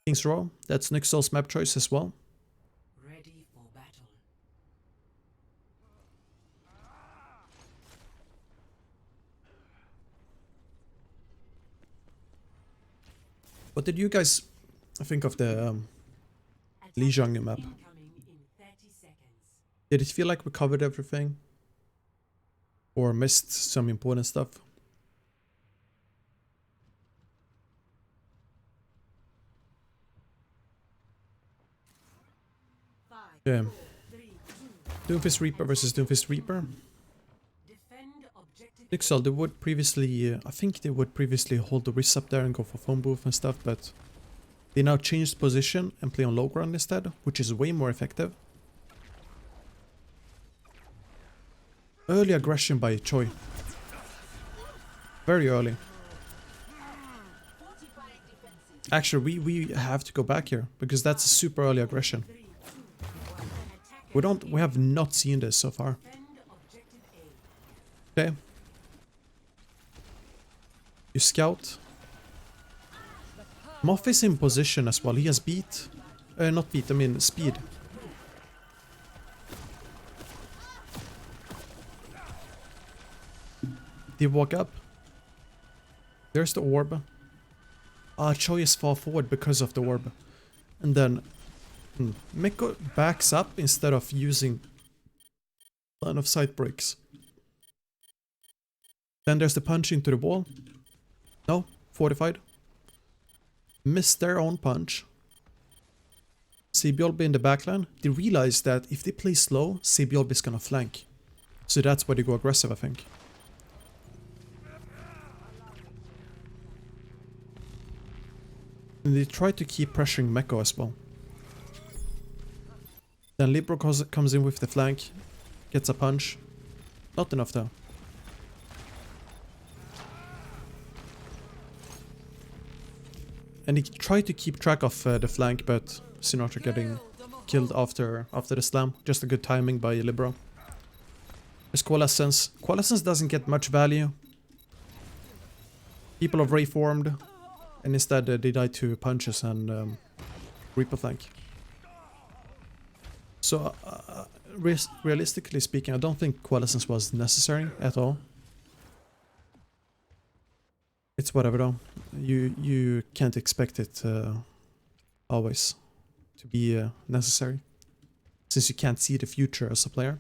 King's Row, that's NYXL's map choice as well. Ready for battle. What did you guys think of the Lijiang map? Incoming in 30 seconds. Did it feel like we covered everything? Or missed some important stuff? Yeah. Doomfist Reaper versus Doomfist Reaper. Defend objective. NYXL, they would previously, I think they would previously hold the wrist up there and go for phone booth and stuff, but they now changed position and play on low ground instead, which is way more effective. Early aggression by Choi. Very early. Actually, we have to go back here, because that's a super early aggression. We have not seen this so far. Okay. You scout. Moth is in position as well. He has beat. Not beat, I mean speed. They walk up. There's the orb. Choi is far forward because of the orb. And then Meko backs up instead of using line of sight breaks. Then there's the punch into the wall. No, fortified. Missed their own punch. CBLB in the backline. They realize that if they play slow, CBLB is gonna flank. So that's why they go aggressive, I think. And they try to keep pressuring Meko as well. Then Libro comes in with the flank. Gets a punch. Not enough though. And he tried to keep track of the flank, but Sinatra getting killed after the slam. Just a good timing by Libro. There's Coalescence. Coalescence doesn't get much value. People have reformed. And instead they die to punches and Reaper flank. So realistically speaking, I don't think Coalescence was necessary at all. It's whatever though. You can't expect it always to be necessary, since you can't see the future as a player.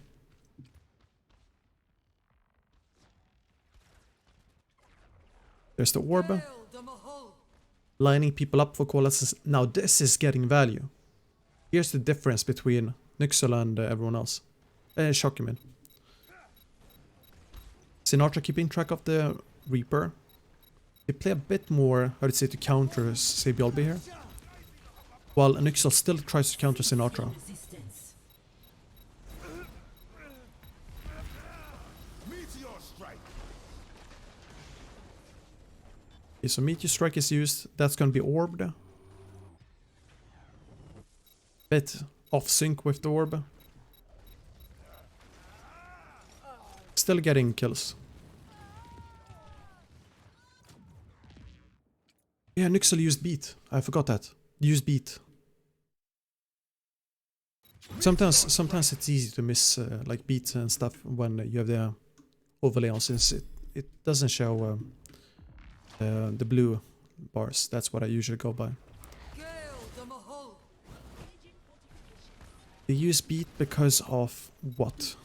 There's the orb. Lining people up for Coalescence. Now this is getting value. Here's the difference between NYXL and everyone else. Shock, you mean. Sinatra keeping track of the Reaper. They play a bit more, how to say, to counter CBLB here. While NYXL still tries to counter Sinatra. Okay, so Meteor Strike is used. That's gonna be orbed. Bit off sync with the orb. Still getting kills. Yeah, NYXL used beat. I forgot that. Use beat. Sometimes it's easy to miss like beats and stuff when you have the overlay on, since it doesn't show the blue bars. That's what I usually go by. They use beat because of what?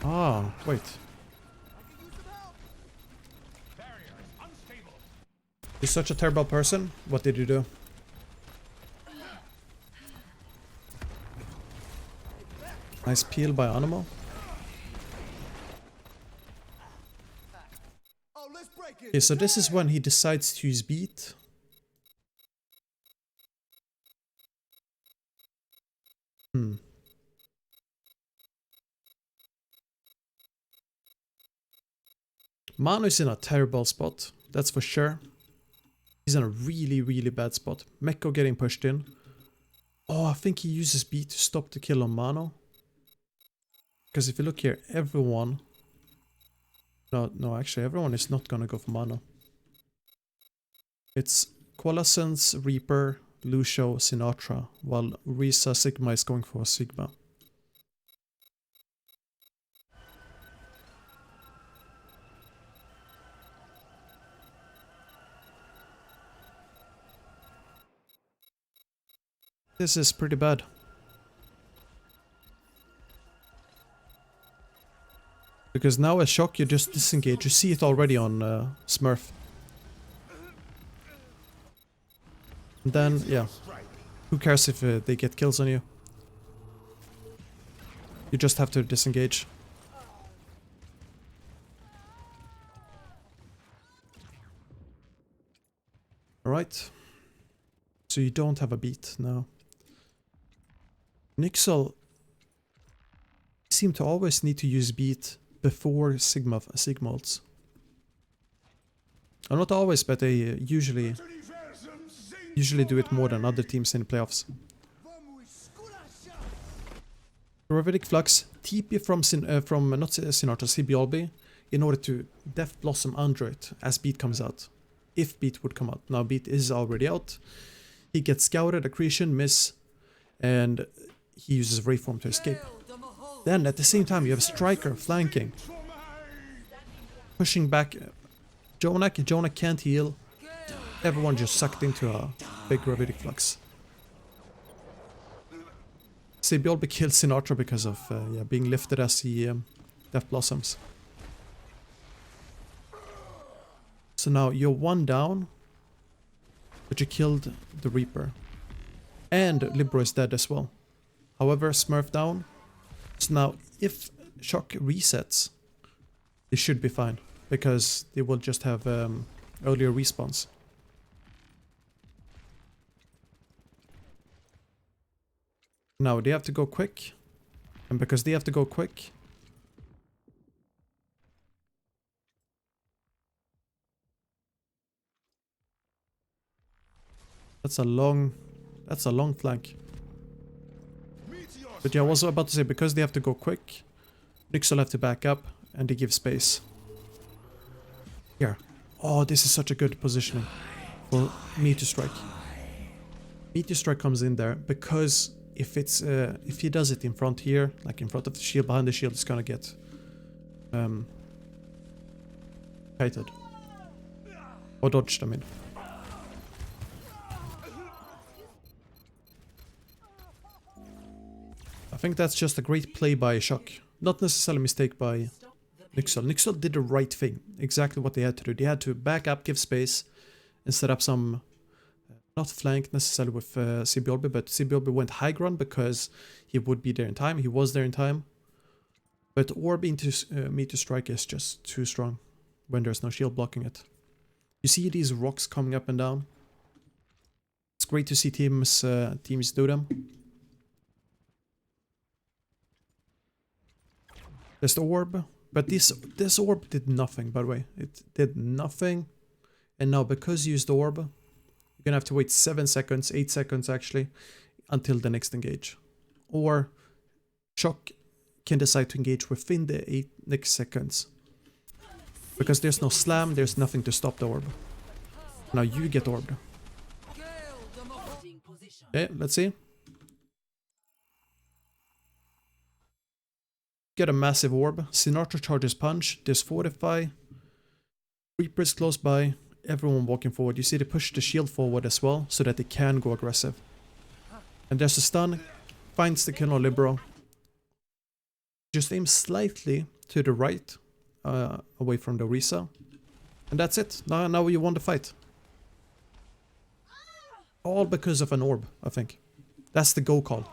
Ah, wait. You're such a terrible person. What did you do? Nice peel by Animal. Okay, so this is when he decides to use beat. Manu is in a terrible spot, that's for sure. He's in a really, really bad spot. Meko getting pushed in. Oh, I think he uses beat to stop the kill on Mano. Because if you look here, everyone No, actually everyone is not gonna go for mana. It's Coalescence, Reaper, Lucio, Sinatra, while Risa Sigma is going for Sigma. This is pretty bad. Because now as Shock you just disengage. You see it already on Smurf. And then, yeah. Who cares if they get kills on you? You just have to disengage. Alright. So you don't have a beat now. NYXL seem to always need to use beat before Sigma ults. Or not always, but they usually do it more than other teams in the playoffs. Gravitic Flux, TP from not Sinatra, CBLB, in order to Death Blossom under it as beat comes out. If beat would come out. Now beat is already out. He gets scouted, accretion, miss, and he uses Waveform to escape. Then at the same time you have Striker flanking. Pushing back Jonak. Jonak can't heal. Everyone just sucked into a big Gravitic Flux. CBLB kills Sinatra because of being lifted as he Death Blossoms. So now you're one down, but you killed the Reaper. And Libro is dead as well. However, Smurf down. So now if Shock resets, they should be fine. Because they will just have earlier respawns. Now they have to go quick. And because they have to go quick, that's a long flank. But yeah, I was about to say, because they have to go quick, NYXL have to back up and they give space. Here. Oh, this is such a good positioning for Meteor Strike. Meteor Strike comes in there because if it's if he does it in front here, like in front of the shield, behind the shield, it's gonna get kited. Or dodged, I mean. I think that's just a great play by Shock. Not necessarily a mistake by NYXL. NYXL did the right thing. Exactly what they had to do. They had to back up, give space, and set up some... not flank necessarily with CBLB, but CBLB went high ground because he would be there in time. He was there in time. But Orb into Meteor Strike is just too strong when there's no shield blocking it. You see these rocks coming up and down? It's great to see teams do them. There's the orb, but this orb did nothing, by the way. It did nothing. And now because you used the orb, you're gonna have to wait 7 seconds, 8 seconds actually, until the next engage. Or Shock can decide to engage within the next seconds. Because there's no slam, there's nothing to stop the orb. Now you get orbed. Okay, let's see. Get a massive orb. Sinatra charges punch. There's Fortify. Reaper is close by. Everyone walking forward. You see they push the shield forward as well so that they can go aggressive. And there's a stun. Finds the kill on Libero. Just aim slightly to the right. Away from the Risa. And that's it. Now you won the fight. All because of an orb, I think. That's the go call.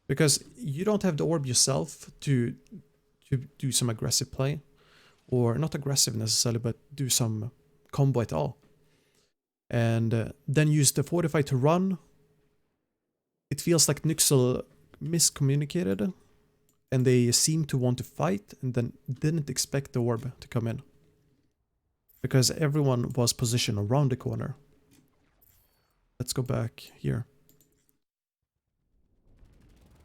Because you don't have the orb yourself to do some aggressive play. Or not aggressive necessarily, but do some combo at all. And then use the Fortify to run. It feels like NYXL miscommunicated. And they seem to want to fight and then didn't expect the orb to come in. Because everyone was positioned around the corner. Let's go back here.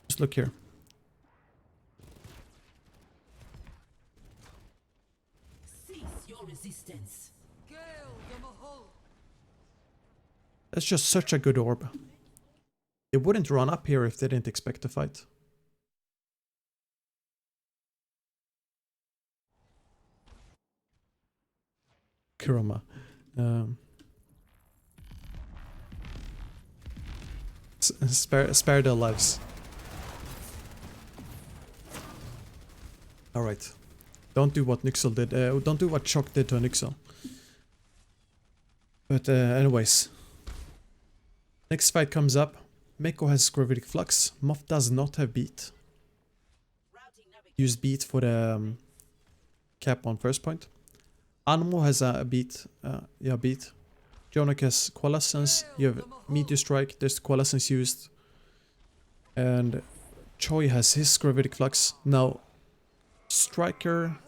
Just look here. resistance. That's just such a good orb. They wouldn't run up here if they didn't expect to fight. Kurama. Spare their lives. Alright. Don't do what NYXL did. Don't do what Shock did to NYXL. But anyways. Next fight comes up. Meko has Gravitic Flux. Moth does not have beat. Use beat for the cap on first point. Anemo has a beat. Beat. Jonik has Coalescence. You have Meteor Strike. There's Coalescence used. And Choi has his Gravitic Flux. Now, Striker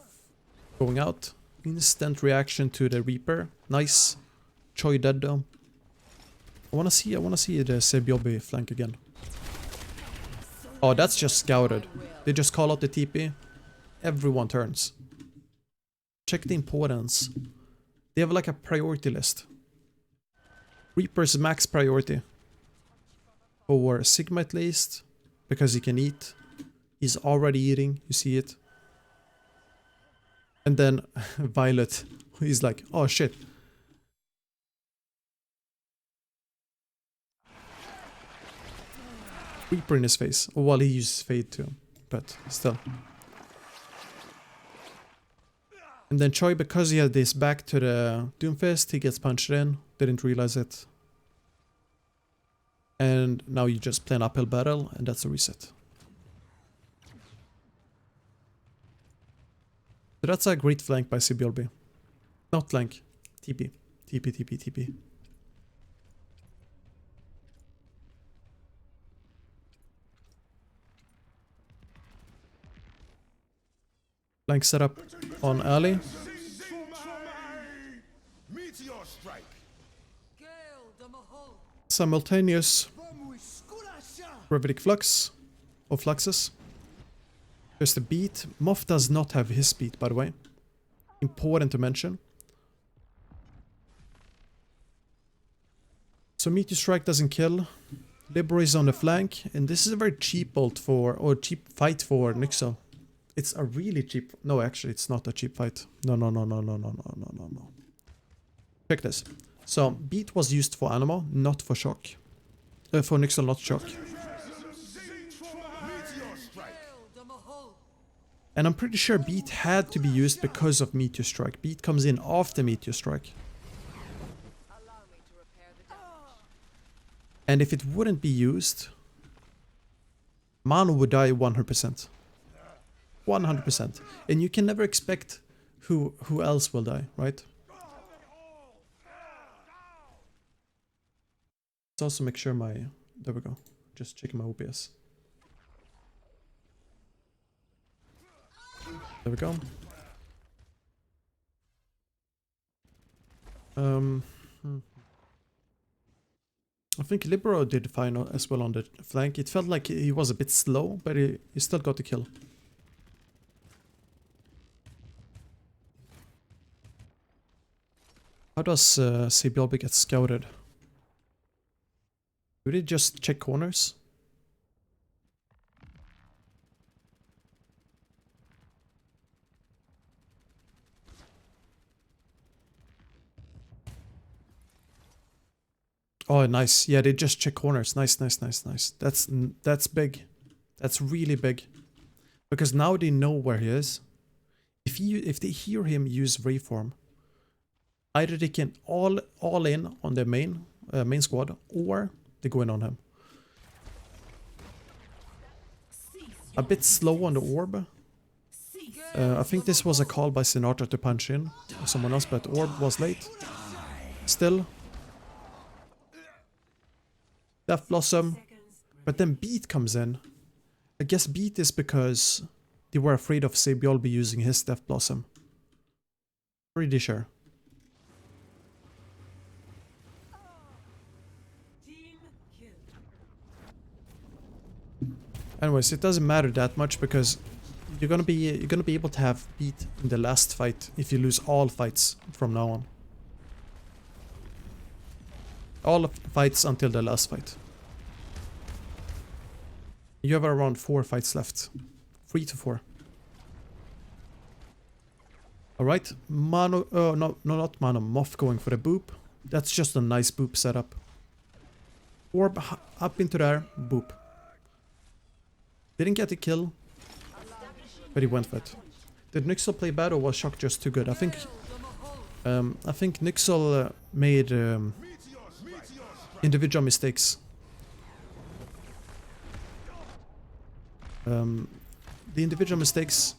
going out. Instant reaction to the Reaper. Nice. Choi dead though. I wanna see the Sebiobi flank again. Oh, that's just scouted. They just call out the TP. Everyone turns. Check the importance. They have like a priority list. Reaper's max priority. For Sigma at least. Because he can eat. He's already eating, you see it. And then Violet, he's like, oh shit. Reaper in his face. Oh, well, he uses Fade too. But still. And then Choi, because he had this back to the Doomfist, he gets punched in. Didn't realize it. And now you just play an uphill battle, and that's a reset. So that's a great flank by CBLB. Not flank. TP. TP. Flank setup on Ali. Simultaneous Gravitic Flux or Fluxes. There's the beat. Moth does not have his beat, by the way. Important to mention. So Meteor Strike doesn't kill. Libero is on the flank, and this is a very cheap ult for, or cheap fight for NYXL. It's a really cheap, no actually it's not a cheap fight. No. Check this. So beat was used for Anemo, not for Shock. For NYXL, not Shock. And I'm pretty sure beat had to be used because of Meteor Strike. Beat comes in after Meteor Strike. And if it wouldn't be used, Manu would die 100%. 100%. And you can never expect who else will die, right? Let's also make sure my... There we go. Just checking my OBS. There we go. I think Libero did fine as well on the flank. It felt like he was a bit slow, but he still got the kill. How does CBLB get scouted? Do they just check corners? Oh, nice. Yeah, they just check corners. Nice. That's big. That's really big. Because now they know where he is. If they hear him use Reform, either they can all in on their main squad, or they go in on him. A bit slow on the orb. I think this was a call by Sinatra to punch in or someone else, but orb was late. Still. Death Blossom. But then Beat comes in. I guess Beat is because they were afraid of Sebiolbi using his Death Blossom. Pretty sure. Anyways, it doesn't matter that much because you're gonna be able to have beat in the last fight if you lose all fights from now on. All fights until the last fight. You have around 4 fights left. 3 to 4. Alright, Mano, no, not Mano, Moth going for the boop. That's just a nice boop setup. Orb up into there, boop. Didn't get the kill, but he went for it. Did NYXL play bad or was Shock just too good? I think NYXL made individual mistakes. The individual mistakes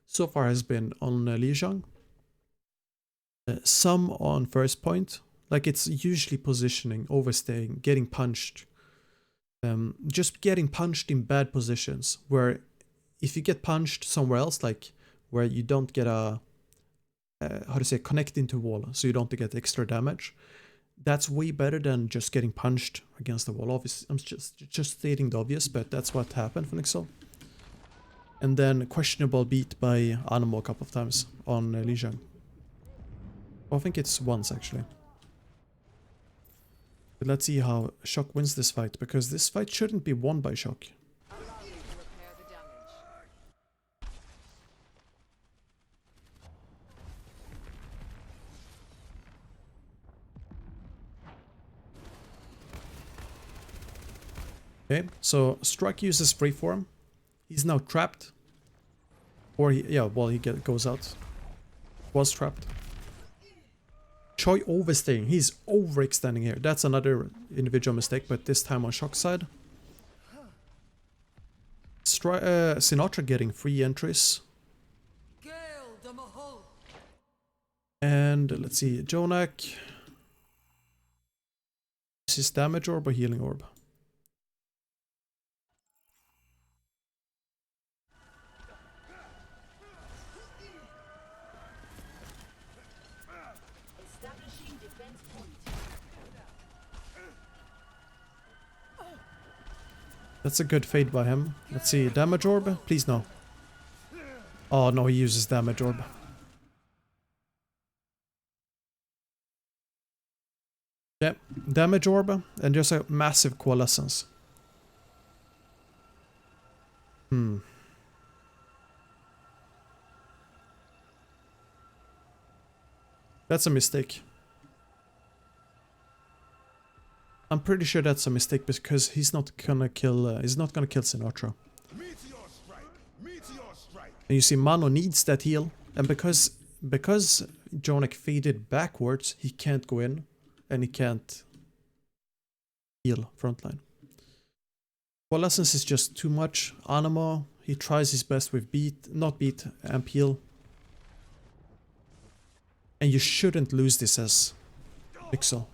so far has been on Li Xiang. Some on first point, like it's usually positioning, overstaying, getting punched. Just getting punched in bad positions, where if you get punched somewhere else, like where you don't get a, how to say, connect into wall, so you don't get extra damage, that's way better than just getting punched against the wall. Obviously, I'm just stating the obvious, but that's what happened for NYXL. And then questionable beat by Animo a couple of times on Li Xiang. I think it's once actually. But let's see how Shock wins this fight, because this fight shouldn't be won by Shock. Okay, so Strike uses freeform. He's now trapped. Or he goes out. Was trapped. Choi overstaying. He's overextending here. That's another individual mistake, but this time on Shock's side. Sinatra getting free entries. And let's see, Jonak. Is his damage orb or healing orb? That's a good fade by him. Let's see, damage orb? Please no. Oh no, he uses damage orb. Yeah, damage orb and just a massive coalescence. That's a mistake. I'm pretty sure that's a mistake because he's not gonna kill Sinatra. And you see Mano needs that heal, and because Jonak faded backwards, he can't go in and he can't heal frontline. Coalescence is just too much. Animo, he tries his best with amp heal. And you shouldn't lose this as NYXL.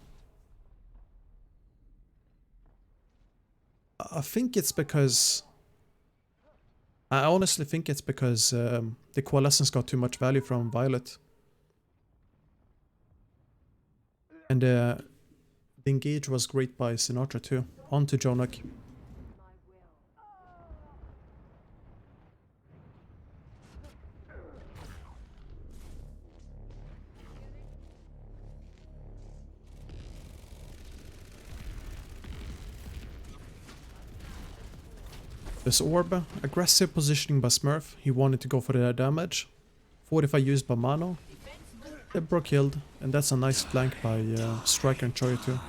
I think it's because... I honestly think it's because the Coalescence got too much value from Violet. And the engage was great by Sinatra too. On to Jonak. This orb, aggressive positioning by Smurf. He wanted to go for the damage. 45 used by Mano. Debra killed, and that's a nice flank by Striker and Choi too.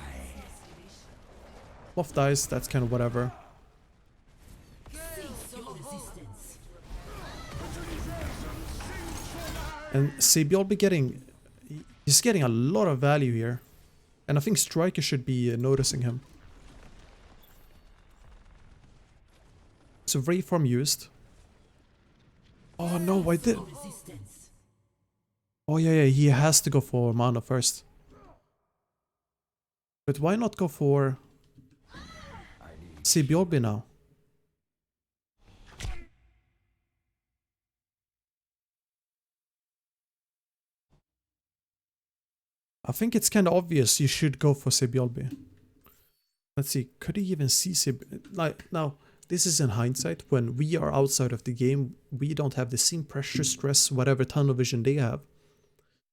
Moth dies, that's kind of whatever. And Sebiol be getting... he's getting a lot of value here. And I think Striker should be noticing him. So Reform used. Oh no, I did. Oh yeah, he has to go for Mana first. But why not go for Sibiorbi now? I think it's kind of obvious you should go for Sibiorbi. Let's see, could he even see Sib... like, now, This is in hindsight. When we are outside of the game, we don't have the same pressure, stress, whatever tunnel vision they have.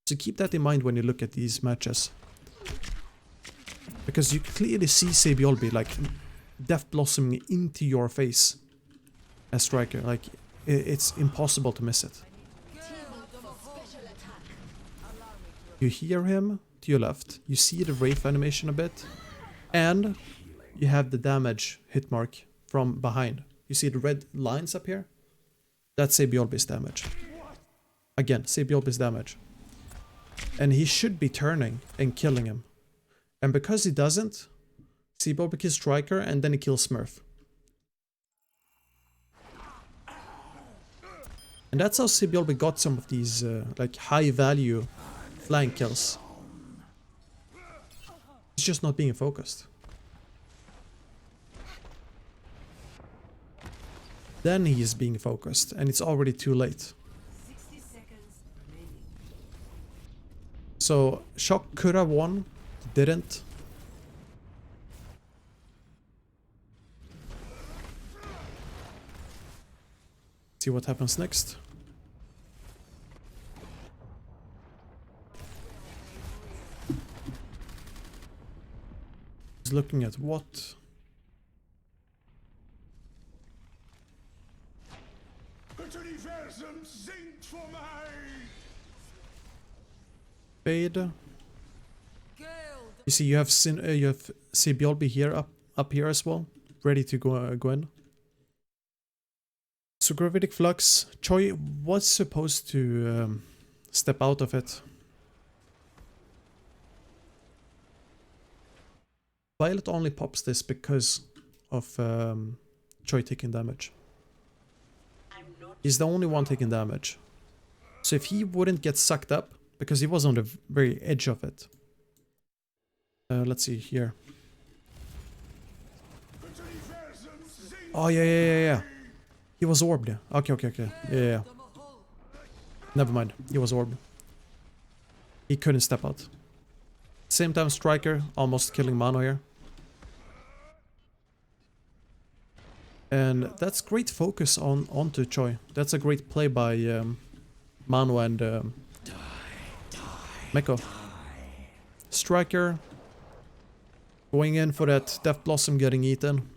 So keep that in mind when you look at these matches. Because you clearly see Sabiolbi like death blossoming into your face as striker. Like, it's impossible to miss it. You hear him to your left. You see the Wraith animation a bit. And you have the damage hit mark from behind. You see the red lines up here? That's Sabiolbi's damage. Again, Sabiolbi's damage. And he should be turning and killing him. And because he doesn't, Sabiolbi kills Striker and then he kills Smurf. And that's how Sabiolbi got some of these like high value flank kills. He's just not being focused. Then he is being focused and it's already too late. 60 seconds remaining. So Shock could have won, didn't. See what happens next. He's looking at what? Fade. You see, you have Sabiolbi here up here as well, ready to go in. So Gravitic Flux, Choi was supposed to step out of it. Violet only pops this because of Choi taking damage. He's the only one taking damage. So if he wouldn't get sucked up, because he was on the very edge of it. Let's see here. Oh, yeah. He was orbed. Okay. Yeah. Never mind. He was orbed. He couldn't step out. Same time, Striker almost killing Mano here. And that's great focus onto Choi. That's a great play by Mano and Meko. Striker going in for that Death Blossom, getting eaten.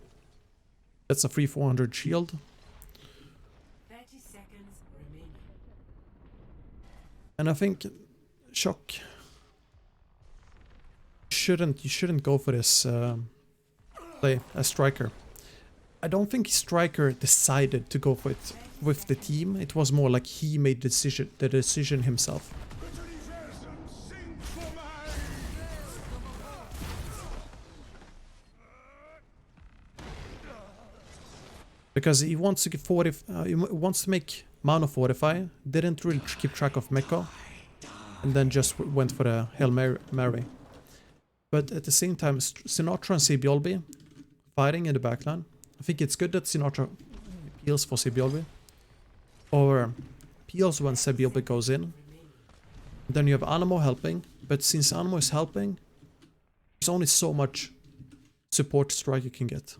That's a free 400 shield. 30 seconds remaining. And I think Shock you shouldn't go for this play as Striker. I don't think Striker decided to go for it with the team. It was more like he made the decision himself. Because he wants to get he wants to make Mano fortify, didn't really keep track of Meko, and then just went for the Hail Mary. But at the same time, Sinatra and Sabiolbi fighting in the backline. I think it's good that Sinatra peels for Sabiolbi, or peels when Sabiolbi goes in. Then you have Animo helping, but since Animo is helping, there's only so much support strike you can get.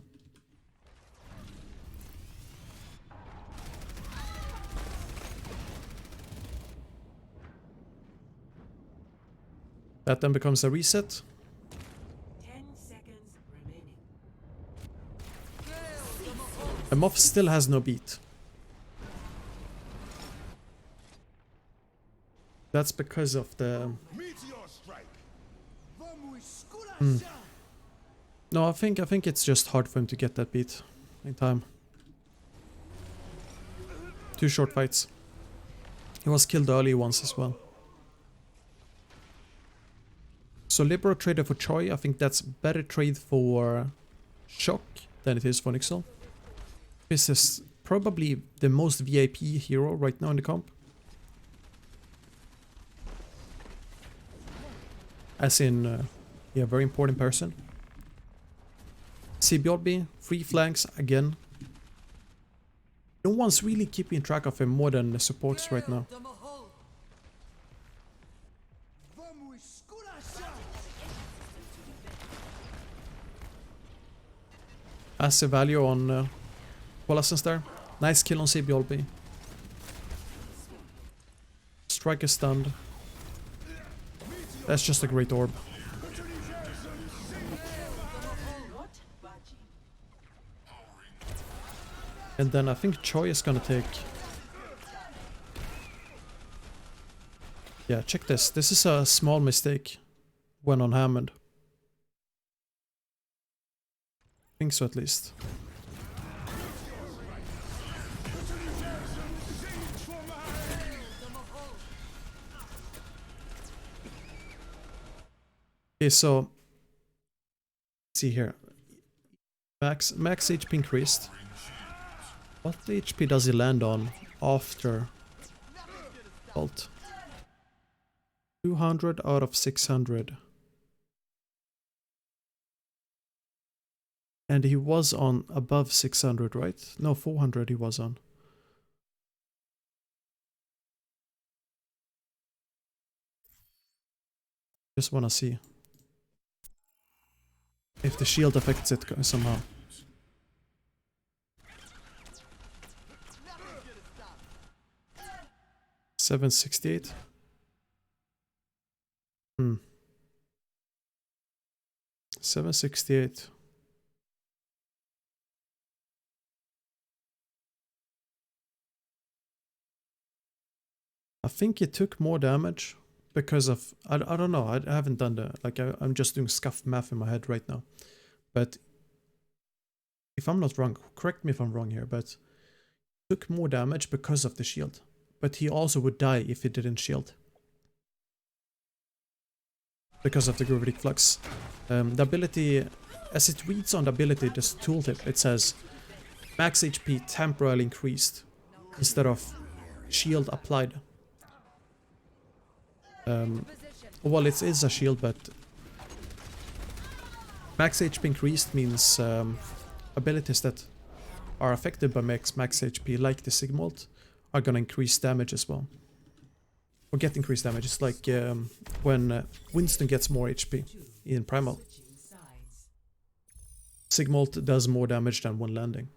That then becomes a reset. 10 seconds remaining. And Moff still has no beat. That's because of the... No, I think it's just hard for him to get that beat in time. 2 short fights. He was killed early once as well. So Libero traded for Choi. I think that's better trade for Shock than it is for NYXL. This is probably the most VIP hero right now in the comp. As in, yeah, very important person. Sabiolbi, 3 flanks again. No one's really keeping track of him more than the supports right now. As a value on Coalescence there. Nice kill on CBLB. Strike is stunned. That's just a great orb. And then I think Choi is gonna take... Yeah, check this. This is a small mistake when on Hammond. I think so at least. Okay, so... Let's see here. Max HP increased. What HP does he land on after ult? 200 out of 600. And he was on above 600, right? No, 400 he was on. Just wanna see if the shield affects it somehow. $768. 768. I think it took more damage because of... I don't know, I haven't done the... Like, I'm just doing scuffed math in my head right now. But if I'm not wrong, correct me if I'm wrong here, but it took more damage because of the shield. But he also would die if he didn't shield. Because of the gravitic flux. The ability, as it reads on the ability, this tooltip, it says max HP temporarily increased instead of shield applied. Well, it is a shield, but max HP increased means abilities that are affected by max HP, like the Sigmalt, are gonna increase damage as well. Or get increased damage. It's like when Winston gets more HP in Primal. Sigmalt does more damage than one landing.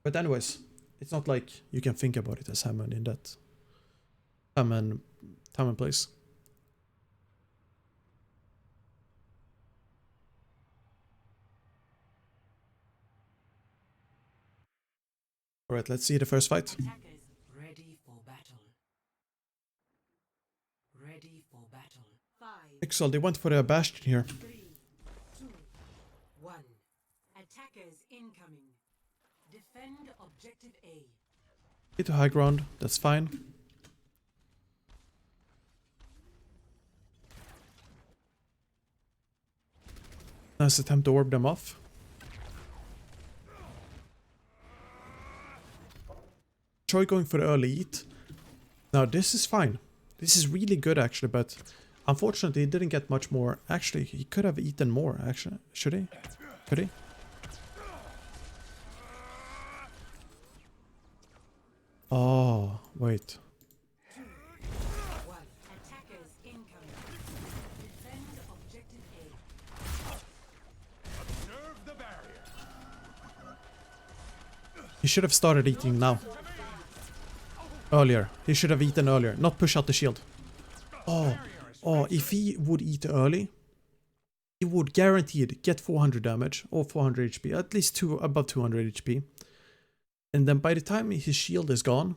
But anyways, it's not like you can think about it as Hammond in that time and place. Alright, let's see the first fight. Ready for battle. Ready for battle. 5, NYXL, they went for the Bastion here. 3, 2, 1. Attackers incoming. Defend objective A. Get to high ground, that's fine. Nice attempt to orb them off. Choi going for the early eat. Now this is fine. This is really good actually, but unfortunately he didn't get much more. Actually, he could have eaten more actually. Should he? Could he? Oh, wait. 2, 1. Attackers incoming. Defend objective A. Observe the barrier. He should have started eating now. Earlier. He should have eaten earlier. Not push out the shield. Oh, if he would eat early, he would guaranteed get 400 damage or 400 HP. At least above 200 HP. And then by the time his shield is gone,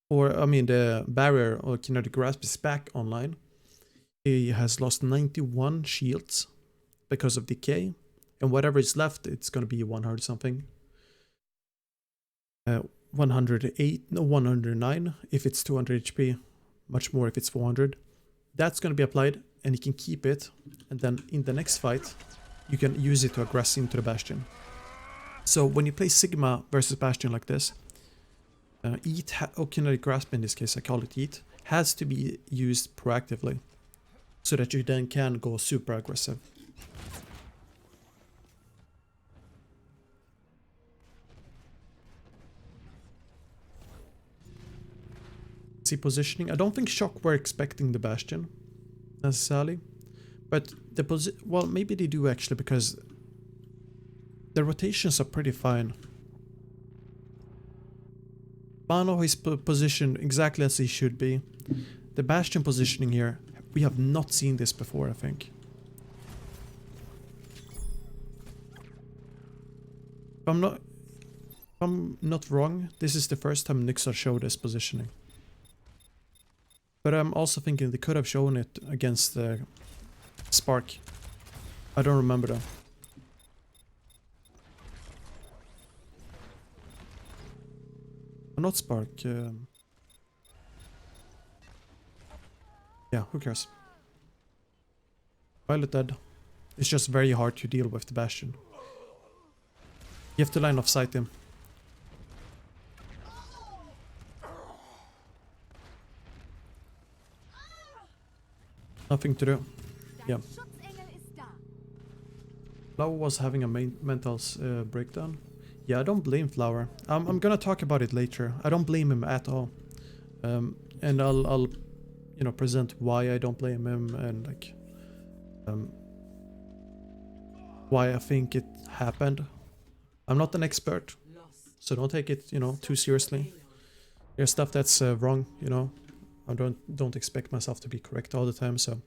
or I mean the barrier or kinetic grasp is back online, he has lost 91 shields because of decay. And whatever is left, it's going to be 100 something. 108, no 109 if it's 200 HP, much more if it's 400. That's going to be applied and you can keep it, and then in the next fight you can use it to aggress into the Bastion. So when you play Sigma versus Bastion like this, eat, or kinetic grasp in this case, I call it eat, has to be used proactively so that you then can go super aggressive. See positioning. I don't think Shock were expecting the Bastion necessarily, but the well, maybe they do actually, because The rotations are pretty fine. Mano is positioned exactly as he should be. The Bastion positioning here, we have not seen this before, I think. If I'm not wrong, this is the first time NYXL showed this positioning. But I'm also thinking they could have shown it against the Spark. I don't remember though. Not Spark. Yeah, who cares? Violet dead. It's just very hard to deal with the Bastion. You have to line of sight him. Nothing to do. Yeah. Flower was having a mental breakdown. Yeah, I don't blame Flower. I'm gonna talk about it later. I don't blame him at all. And I'll you know, present why I don't blame him and like why I think it happened. I'm not an expert, so don't take it, you know, too seriously. There's stuff that's wrong, you know. I don't expect myself to be correct all the time, so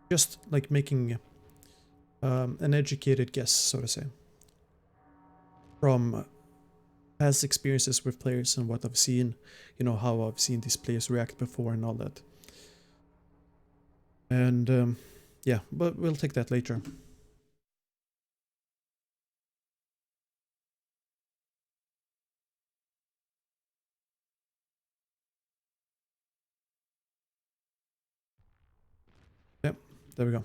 just like making an educated guess, so to say, from past experiences with players and what I've seen, you know, how I've seen these players react before and all that. And yeah, but we'll take that later. Yep, there we go.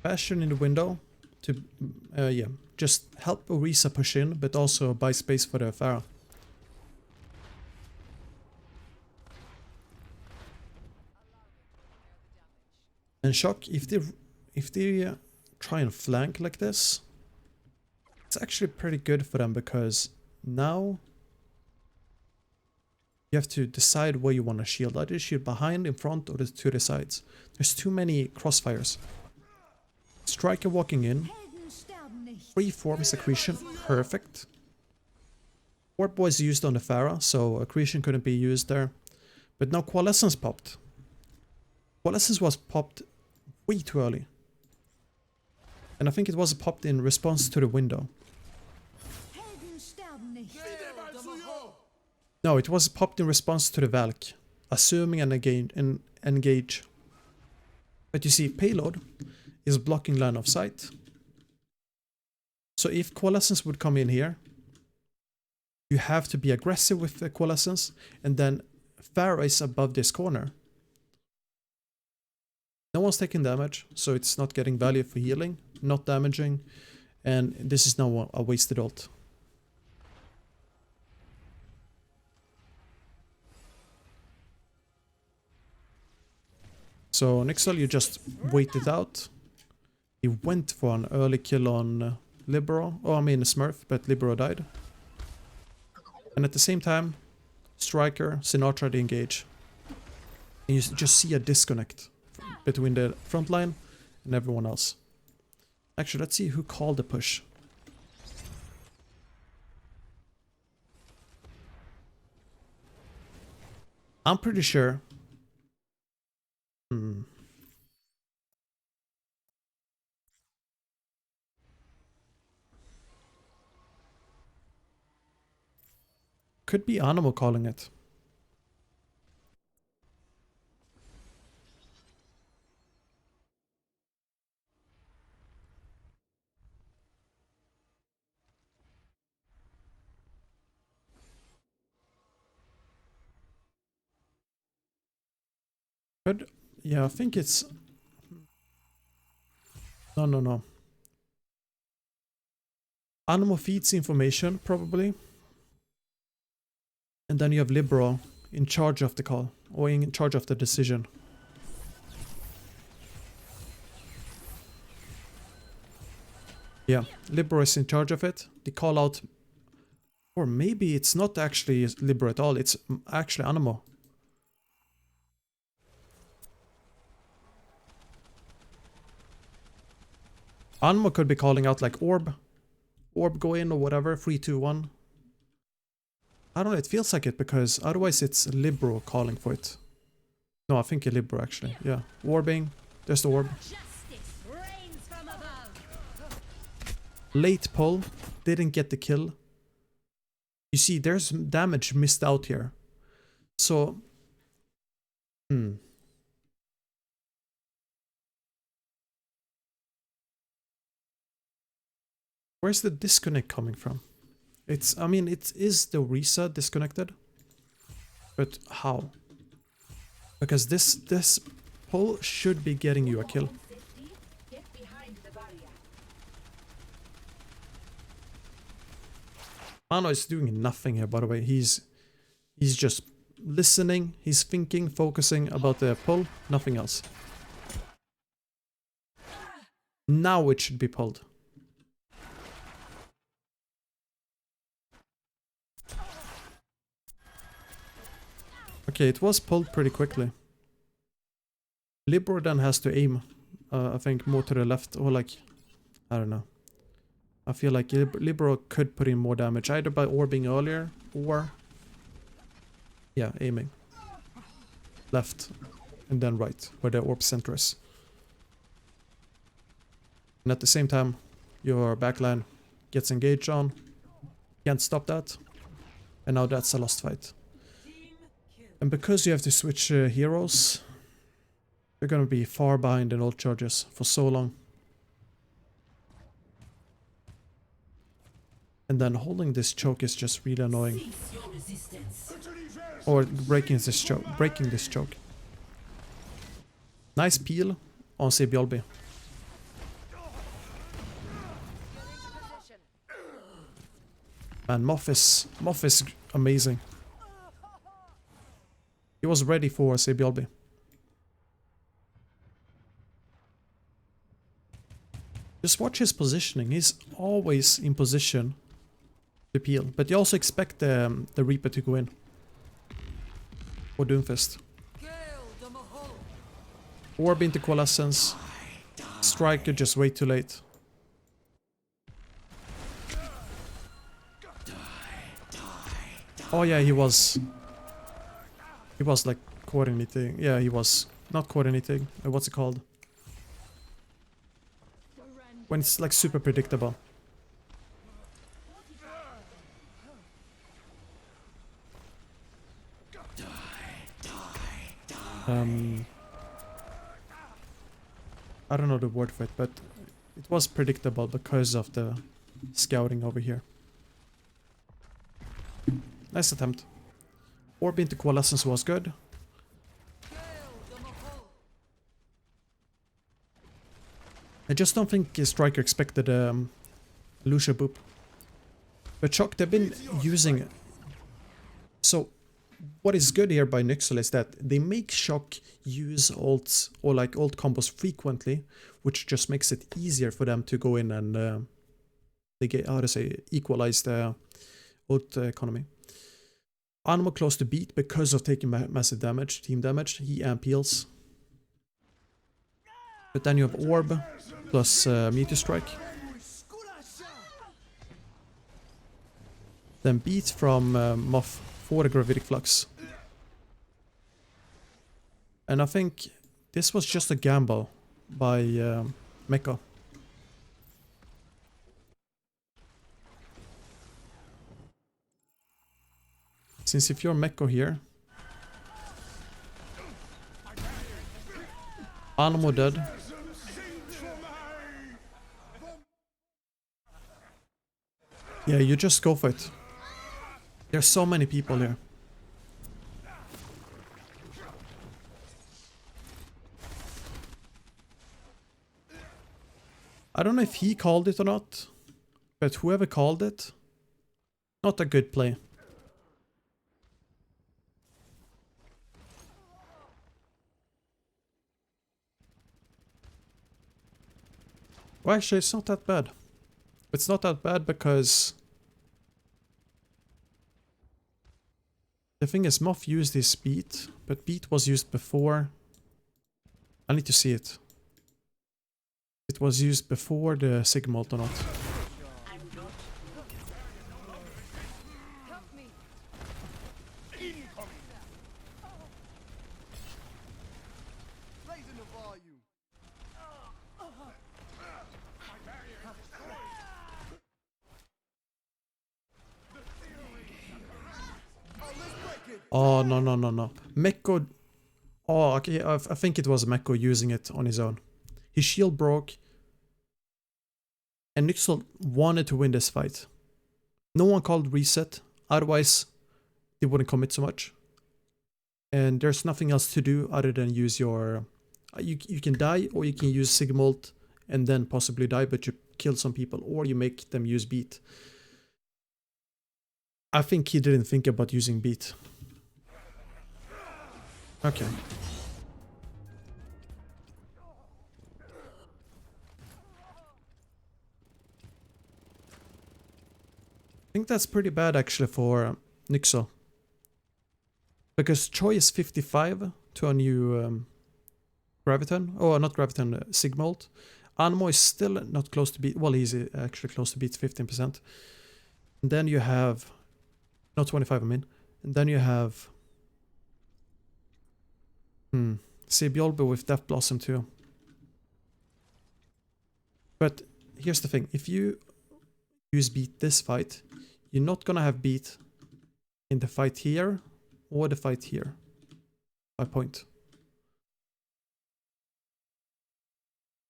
Bastion in the window to, yeah, just help Orisa push in, but also buy space for the Pharah. And Shock, if they try and flank like this, it's actually pretty good for them because now you have to decide where you want to shield. Either shield behind, in front, or to the sides. There's too many crossfires. Striker walking in. Freeform is accretion. Perfect. Warp was used on the Pharah, so accretion couldn't be used there. But now Coalescence popped. Coalescence was popped way too early. And I think it was popped in response to the window. No, it was popped in response to the Valk, assuming an engage. But you see, payload is blocking line of sight. So if Coalescence would come in here, you have to be aggressive with the Coalescence, and then Pharah is above this corner. No one's taking damage, so it's not getting value for healing, not damaging, and this is now a wasted ult. So NYXL, you just waited out. He went for an early kill on Libero, oh I mean Smurf, but Libero died. And at the same time, Striker, Sinatra they engage. And you just see a disconnect between the front line and everyone else. Actually, let's see who called the push. I'm pretty sure. Could be Animal calling it. But yeah, I think it's... No. Animal feeds information, probably. And then you have Libero in charge of the call, or in charge of the decision. Yeah, Libero is in charge of it. The call out... Or maybe it's not actually Libero at all, it's actually Animo. Anmo could be calling out like orb. Orb go in or whatever. 3, 2, 1. I don't know, it feels like it because otherwise it's Libro calling for it. No, I think a Libro actually. Yeah. Orbing. There's the orb. Late pull. Didn't get the kill. You see, there's damage missed out here. So... Where's the disconnect coming from? I mean, it is the Orisa disconnected. But how? Because this pull should be getting you a kill. Mano is doing nothing here, by the way. He's just listening, he's thinking, focusing about the pull, nothing else. Now it should be pulled. Okay, it was pulled pretty quickly. Libro then has to aim, I think, more to the left, or like, I don't know. I feel like Libro could put in more damage, either by orbing earlier, or... yeah, aiming. Left, and then right, where the orb center is. And at the same time, your backline gets engaged on. Can't stop that. And now that's a lost fight. And because you have to switch heroes, you're gonna be far behind in ult charges for so long. And then holding this choke is just really annoying. Or breaking this choke. Nice peel on Sebiolbi. Man, Moff is amazing. He was ready for Sebiolbi. Just watch his positioning. He's always in position to peel. But you also expect the Reaper to go in. Or Doomfist. Orb into Coalescence. Striker just way too late. Oh yeah, he was like coordinating. Yeah, he was not coordinating. What's it called? When it's like super predictable. I don't know the word for it, but it was predictable because of the scouting over here. Nice attempt. Orb into Coalescence was good. I just don't think Striker expected Lucia Boop. But Shock, they've been using it. So, what is good here by NYXL is that they make Shock use ults or like ult combos frequently, which just makes it easier for them to go in and they get, how to say, equalize the ult economy. Anmo close to beat because of taking massive damage, team damage. He amp heals. But then you have Orb plus Meteor Strike. Then beat from Moff for the Gravitic Flux. And I think this was just a gamble by Mecha. Since if you're Mecha here, Anmo dead. Yeah, you just go for it. There's so many people here. I don't know if he called it or not, but whoever called it, not a good play. Well, actually, it's not that bad. It's not that bad because the thing is, Moff used his beat, but beat was used before. I need to see it. it was used before the Sigmalt or not. Oh, no, no, no, no. Mekko... Oh, okay, I think it was Mekko using it on his own. His shield broke. And NYXL wanted to win this fight. No one called reset. Otherwise, they wouldn't commit so much. And there's nothing else to do other than use your... You can die, or you can use Sigmalt and then possibly die, but you kill some people, or you make them use beat. I think he didn't think about using beat. Okay. I think that's pretty bad actually for NYXL. Because Choi is 55 to a new Graviton. Oh, not Graviton, Sigmalt. Anmo is still not close to beat. Well, he's actually close to beat 15%. And then you have... Not 25, I mean. And then you have... Sebiolbe with Death Blossom too. But here's the thing. If you use beat this fight, you're not gonna have beat in the fight here or the fight here. By point.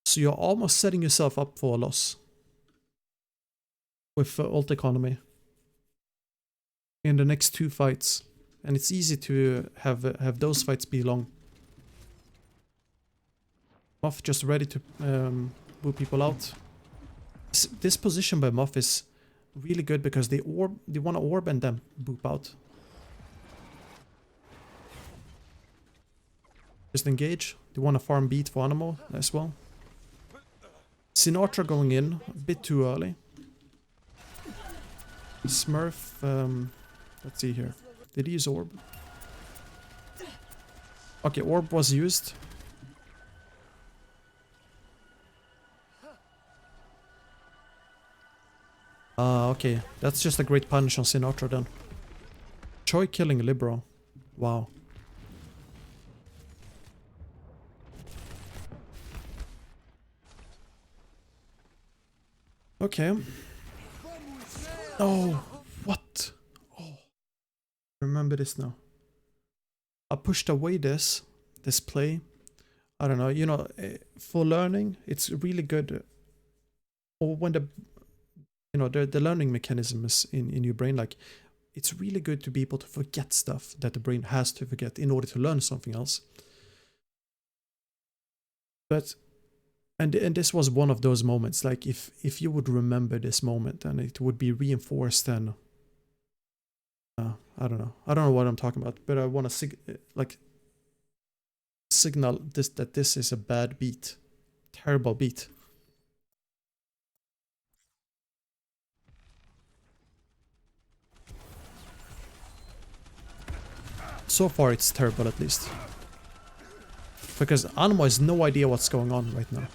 So you're almost setting yourself up for a loss. With ult economy. In the next 2 fights. And it's easy to have those fights be long. Moth just ready to boot people out. This position by Moth is really good because they want to orb and then boop out. Just engage. They want to farm beat for Anemo as well. Sinatra going in a bit too early. Smurf, let's see here. Did he use orb? Okay, orb was used. Okay, that's just a great punish on Sinatra then. Choi killing Libero. Wow. Okay. Oh, what? Oh, remember this now. I pushed away this play. I don't know, you know, for learning, it's really good. Or when the learning mechanism is in your brain, like, it's really good to be able to forget stuff that the brain has to forget in order to learn something else. But, and this was one of those moments, like, if you would remember this moment and it would be reinforced, then, I don't know what I'm talking about, but I want to signal this, that this is a bad beat. Terrible beat. So far it's terrible, at least. Because Anemo has no idea what's going on right now.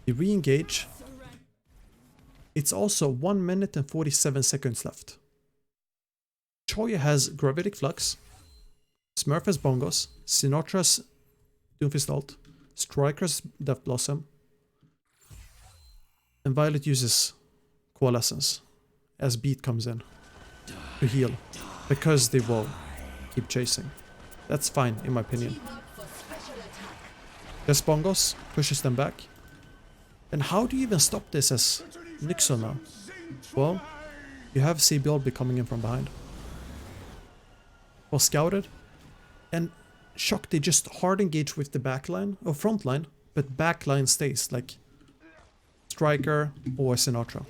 You re-engage. It's also 1 minute and 47 seconds left. Choi has Gravitic Flux. Smurf has Bongos. Sinatra's Doomfist Ult. Striker's Death Blossom. And Violet uses Coalescence as beat comes in to heal. Because they will keep chasing. That's fine, in my opinion. There's Bongos, pushes them back. And how do you even stop this as NYXL now? Well, you have Sebiolbe coming in from behind. Was scouted. And Shock, they just hard engage with the backline, or frontline, but backline stays, like Striker or Sinatra.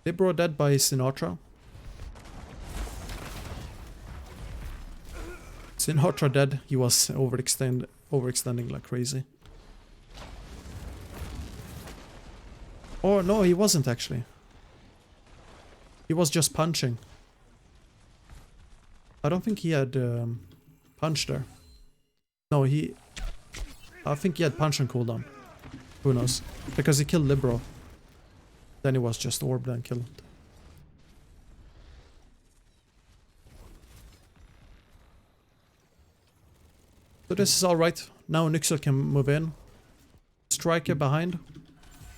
Libero dead by Sinatra. Sinatra dead, he was overextending like crazy. Oh, no, he wasn't actually. He was just punching. I don't think he had punch there. No, I think he had punch on cooldown. Who knows? Because he killed Libero. Then he was just orbed and killed. So this is alright. Now NYXL can move in. Striker behind.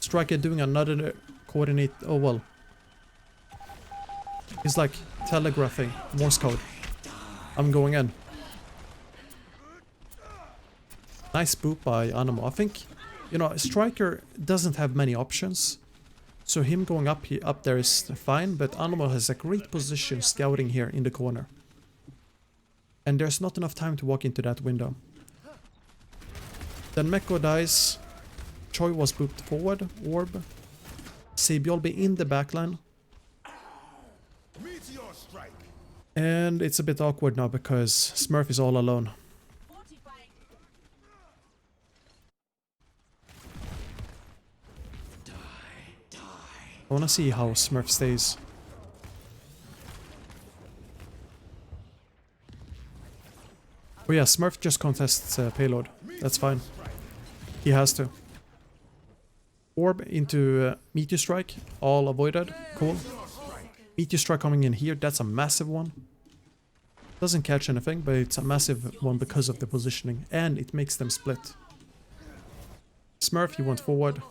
Striker doing another coordinate. Oh well. He's like telegraphing Morse code. I'm going in. Nice boot by Animo. I think, you know, Striker doesn't have many options. So him going up there is fine, but Animo has a great position scouting here in the corner. And there's not enough time to walk into that window. Then Mekko dies. Choi was booped forward. Orb. Sebiolbe in the backline. Meteor strike. And it's a bit awkward now because Smurf is all alone. I wanna see how Smurf stays. Oh yeah, Smurf just contests payload. That's fine. He has to. Orb into Meteor Strike. All avoided. Cool. Meteor Strike coming in here. That's a massive one. Doesn't catch anything, but it's a massive one because of the positioning. And it makes them split. Smurf, you went forward.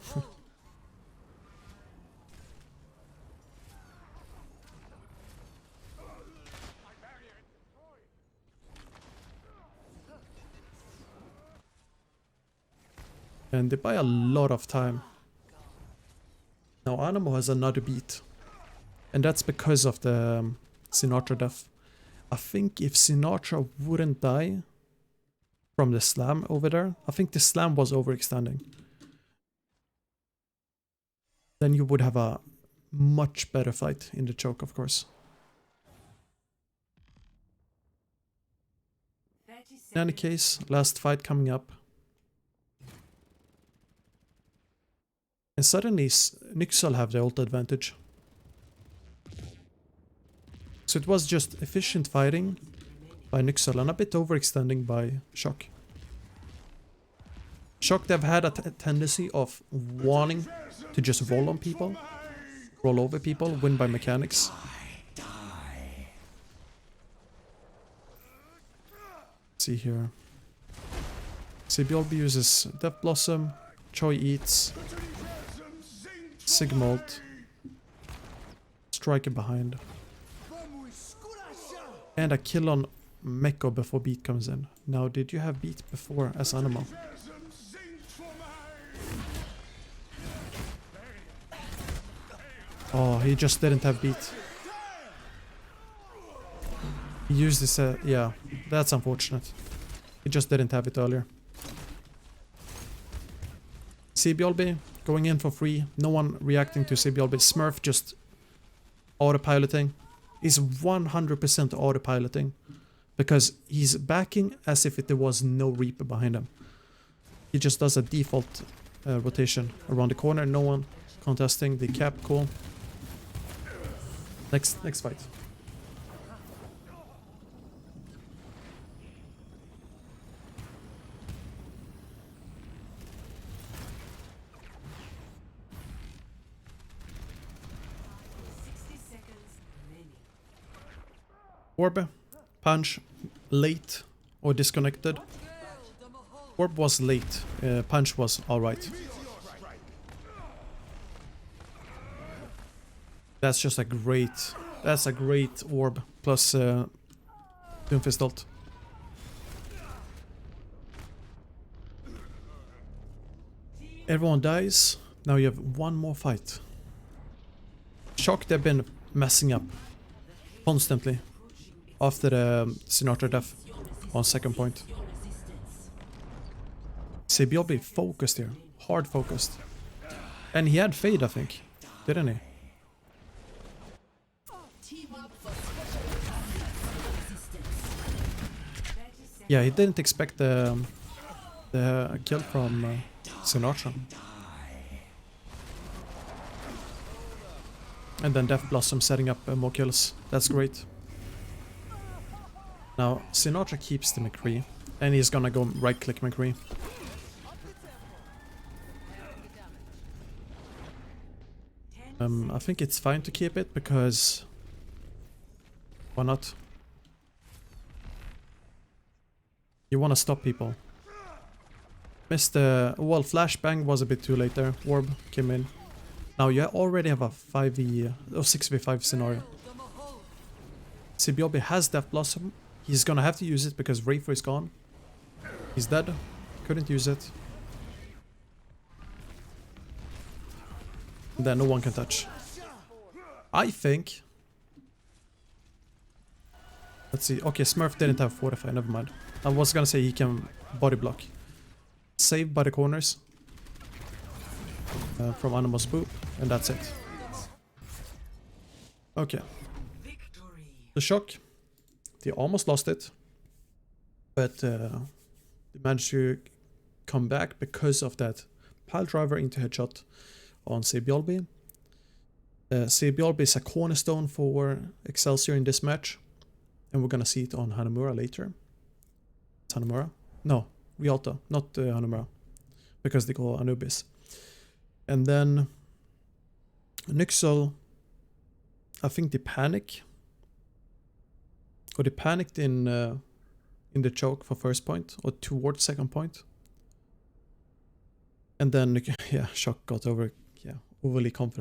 And they buy a lot of time. Now Animo has another beat. And that's because of the Sinatra death. I think if Sinatra wouldn't die from the slam over there, I think the slam was overextending. Then you would have a much better fight in the choke, of course. In any case, last fight coming up. And suddenly NYXL have the ult advantage. So it was just efficient fighting by NYXL and a bit overextending by Shock. Shock, they've had a tendency of wanting to just roll on people, roll over people, win by mechanics. Let's see here. Sebiolbe uses Death Blossom, Choi eats, Sigmalt, Striker behind. And a kill on Mekko before beat comes in. Now, did you have beat before as Animo? Oh, he just didn't have beat. He used this, yeah, that's unfortunate. He just didn't have it earlier. Sebiolbe going in for free. No one reacting to Sebiolbe. Smurf just autopiloting. He's 100% autopiloting because he's backing as if there was no Reaper behind him. He just does a default rotation around the corner. No one contesting the cap. Cool. Next fight. Orb, punch, late or disconnected. Orb was late, punch was alright. That's just a great, that's a great orb, plus Doomfist ult. Everyone dies, now you have one more fight. Shock, they've been messing up constantly. After the Sinatra death on second point. Sebiolbe focused here. Hard focused. And he had fade, I think. Didn't he? Yeah, he didn't expect the kill from Sinatra. And then Death Blossom setting up more kills. That's great. Now, Sinatra keeps the McCree. And he's gonna go right-click McCree. I think it's fine to keep it, because... Why not? You wanna stop people. Missed the... Well, Flashbang was a bit too late there. Orb came in. Now you already have a 5v... or 6v5 scenario. Sibiobi has Death Blossom. He's gonna have to use it because Wraither is gone. He's dead. Couldn't use it. And then no one can touch. I think... Let's see. Okay, Smurf didn't have Fortify. Never mind. I was gonna say he can body block. Saved by the corners. From Animal Spoop. And that's it. Okay. The Shock. They almost lost it. But they managed to come back because of that pile driver into headshot on Sebiolbi. Sebiolbi is a cornerstone for Excelsior in this match. And we're gonna see it on Hanamura later. It's Hanamura? No, Rialto, not Hanamura. Because they go Anubis. And then NYXL, I think they panic. Or they panicked in the choke for first point, or towards second point. And then, yeah, Shock got overly confident.